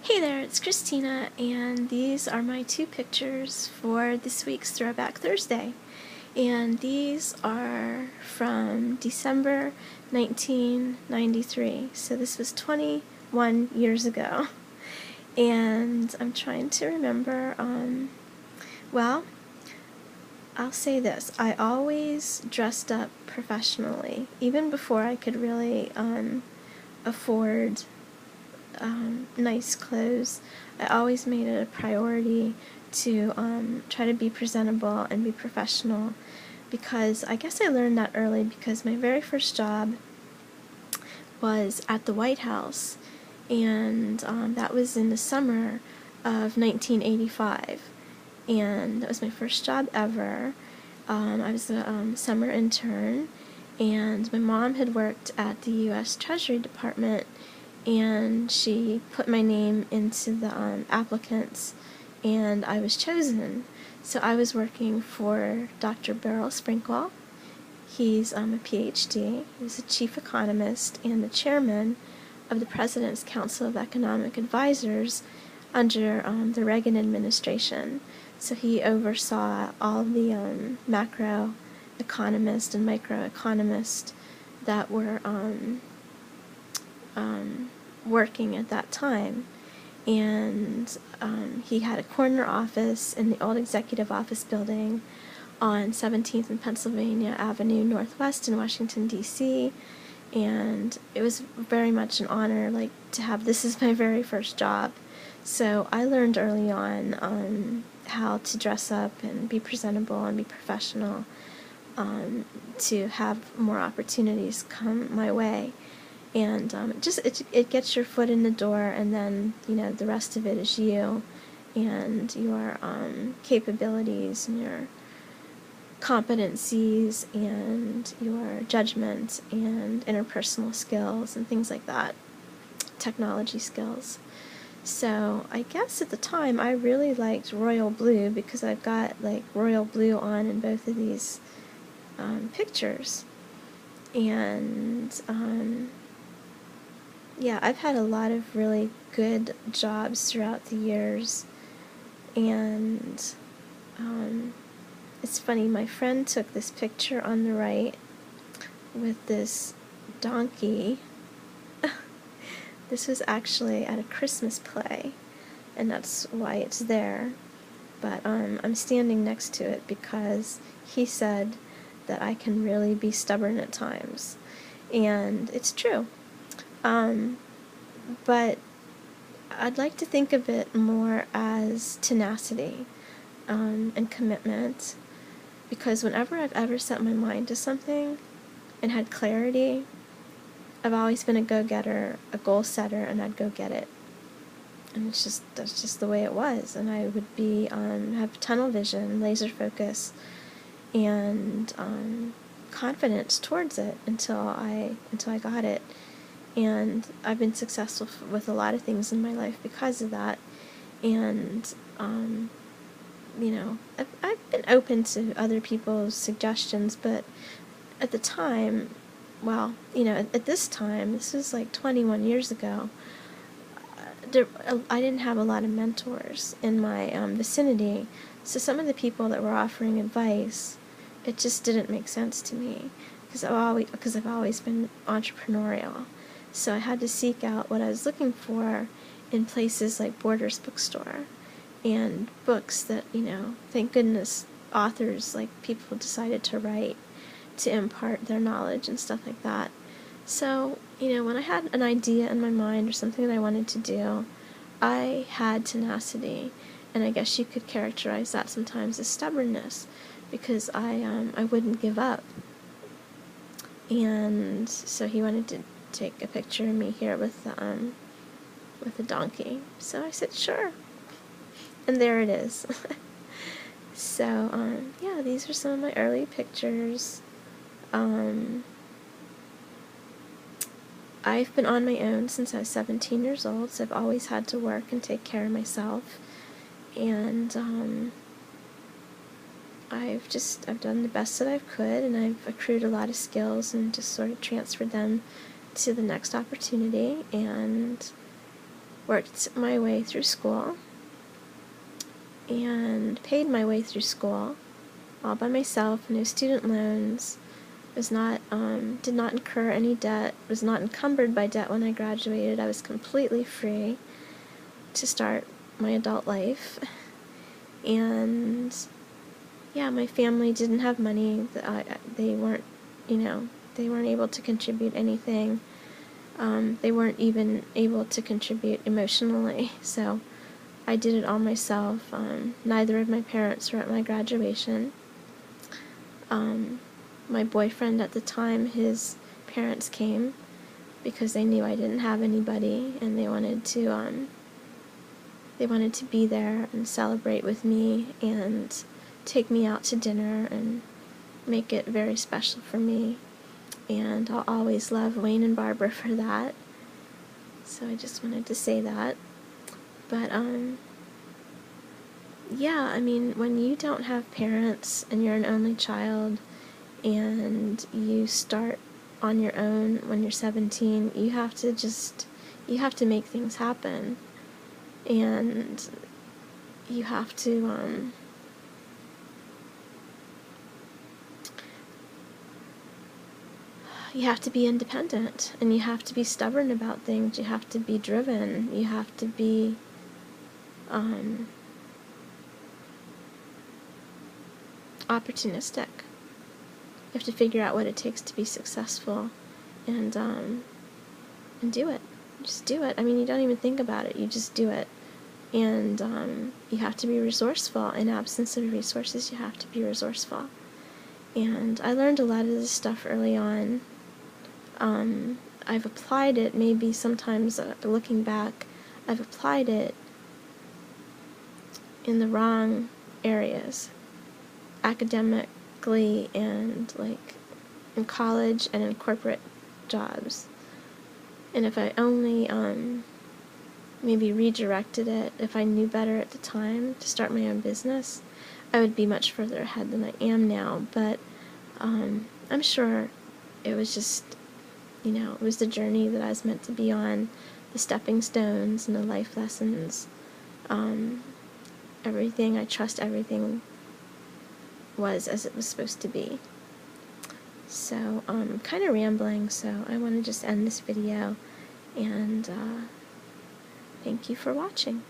Hey there, it's Christina, and these are my two pictures for this week's Throwback Thursday. And these are from December 1993, so this was 21 years ago. And I'm trying to remember, well, I'll say this, I always dressed up professionally, even before I could really afford nice clothes. I always made it a priority to try to be presentable and be professional, because I guess I learned that early because my very first job was at the White House, and that was in the summer of 1985, and that was my first job ever. I was a summer intern, and my mom had worked at the U.S. Treasury Department, and she put my name into the applicants, and I was chosen. So I was working for Dr. Beryl Sprinkle. He's a PhD. He's the chief economist and the chairman of the President's Council of Economic Advisors under the Reagan administration. So he oversaw all the macro economists and microeconomists that were working at that time. And he had a corner office in the old executive office building on 17th and Pennsylvania Avenue Northwest in Washington, D.C., and it was very much an honor, to have this as my very first job. So I learned early on how to dress up and be presentable and be professional, to have more opportunities come my way. And it gets your foot in the door, and then the rest of it is you and your capabilities and your competencies and your judgment and interpersonal skills and things like that, technology skills. So I guess at the time I really liked royal blue, because I've got royal blue on in both of these pictures. And yeah, I've had a lot of really good jobs throughout the years, and it's funny, my friend took this picture on the right with this donkey. This was actually at a Christmas play, and that's why it's there, but I'm standing next to it because he said that I can really be stubborn at times, and it's true. But I'd like to think of it more as tenacity and commitment, because whenever I've ever set my mind to something and had clarity, I've always been a go-getter, a goal-setter, and I'd go get it. And that's just the way it was, and I would be have tunnel vision, laser focus, and confidence towards it until I got it. And I've been successful with a lot of things in my life because of that. And I've been open to other people's suggestions, but at the time, at this time, this was 21 years ago, I didn't have a lot of mentors in my vicinity, so some of the people that were offering advice, it just didn't make sense to me, because I've always been entrepreneurial. So I had to seek out what I was looking for in places like Borders Bookstore, and books that, thank goodness, authors, people decided to write to impart their knowledge and stuff like that. So, when I had an idea in my mind or something that I wanted to do, I had tenacity, and I guess you could characterize that sometimes as stubbornness, because I wouldn't give up. And so he wanted to take a picture of me here with the donkey. So I said, sure. And there it is. So, yeah, these are some of my early pictures. I've been on my own since I was 17 years old, so I've always had to work and take care of myself. And I've done the best that I could, and I've accrued a lot of skills and just sort of transferred them to the next opportunity. And worked my way through school and paid my way through school all by myself, no student loans, did not incur any debt, was not encumbered by debt when I graduated. I was completely free to start my adult life. And yeah, my family didn't have money. They weren't, they weren't able to contribute anything. They weren't even able to contribute emotionally, so I did it all myself. Neither of my parents were at my graduation. My boyfriend at the time, his parents came because they knew I didn't have anybody, and they wanted to be there and celebrate with me and take me out to dinner and make it very special for me. And I'll always love Wayne and Barbara for that. So I just wanted to say that. But yeah, I mean, when you don't have parents and you're an only child and you start on your own when you're 17, you have to make things happen. And you have to be independent, and you have to be stubborn about things. You have to be driven. You have to be opportunistic. You have to figure out what it takes to be successful, and do it. Just do it. I mean, you don't even think about it. You just do it. And you have to be resourceful. In absence of resources, you have to be resourceful. And I learned a lot of this stuff early on. I've applied it, maybe sometimes, looking back, I've applied it in the wrong areas, academically and, like, in college and in corporate jobs. And if I only maybe redirected it, if I knew better at the time to start my own business, I would be much further ahead than I am now. But I'm sure it was just, it was the journey that I was meant to be on, the stepping stones and the life lessons. Everything, I trust everything was as it was supposed to be. So I'm kind of rambling, so I want to just end this video, and thank you for watching.